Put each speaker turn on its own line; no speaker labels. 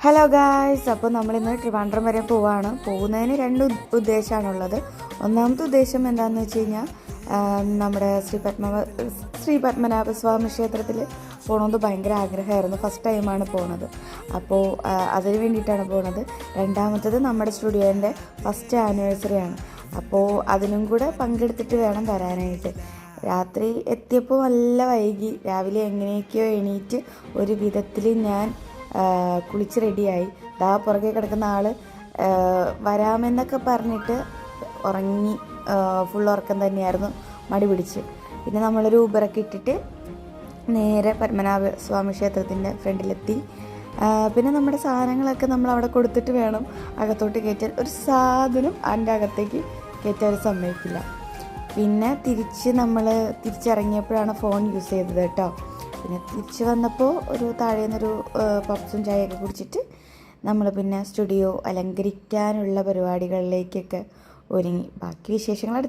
Hello guys, അപ്പോൾ നമ്മളിന്ന് ട്രിവാൻഡ്രം വരെ പോവാണ്. പോകുന്നതിന് രണ്ട് ഉദ്ദേശമാണുള്ളത്. ഒന്നാമത്തെ ഉദ്ദേശം എന്താണെന്ന് വെച്ച് കഴിഞ്ഞാൽ നമ്മുടെ ശ്രീ പത്മനാഭസ്വാമി ക്ഷേത്രത്തിൽ പോകണമെന്ന് ഭയങ്കര ആഗ്രഹമായിരുന്നു. ഫസ്റ്റ് ടൈമാണ് പോണത്. അപ്പോൾ അതിന് വേണ്ടിയിട്ടാണ് പോണത്. രണ്ടാമത്തത് നമ്മുടെ സ്റ്റുഡിയോൻ്റെ ഫസ്റ്റ് ആനിവേഴ്സറിയാണ്. അപ്പോൾ അതിനും കൂടെ പങ്കെടുത്തിട്ട് വേണം വരാനായിട്ട്. രാത്രി എത്തിയപ്പോൾ നല്ല വൈകി. രാവിലെ എങ്ങനെയൊക്കെയോ എണീറ്റ് ഒരു വിധത്തിൽ ഞാൻ കുളിച്ച് റെഡിയായി. പുറകെ കിടക്കുന്ന ആൾ വരാമെന്നൊക്കെ പറഞ്ഞിട്ട് ഉറങ്ങി. ഫുൾ ഉറക്കം തന്നെയായിരുന്നു, മടി പിടിച്ച്. പിന്നെ നമ്മളൊരു ഊബറൊക്കെ ഇട്ടിട്ട് നേരെ പത്മനാഭ സ്വാമി ക്ഷേത്രത്തിൻ്റെ ഫ്രണ്ടിലെത്തി. പിന്നെ നമ്മുടെ സാധനങ്ങളൊക്കെ നമ്മൾ അവിടെ കൊടുത്തിട്ട് വേണം അകത്തോട്ട് കയറ്റാൻ. ഒരു സാധനം അതിൻ്റെ അകത്തേക്ക് കയറ്റാൻ സമ്മതിക്കില്ല. പിന്നെ തിരിച്ചിറങ്ങിയപ്പോഴാണ് ഫോൺ യൂസ് ചെയ്തത് കേട്ടോ. പിന്നെ തിരിച്ച് വന്നപ്പോൾ ഒരു താഴേന്നൊരു പപ്സും ചായയൊക്കെ കുടിച്ചിട്ട് നമ്മൾ പിന്നെ സ്റ്റുഡിയോ അലങ്കരിക്കാനുള്ള പരിപാടികളിലേക്കൊക്കെ ഒരുങ്ങി. ബാക്കി വിശേഷങ്ങൾ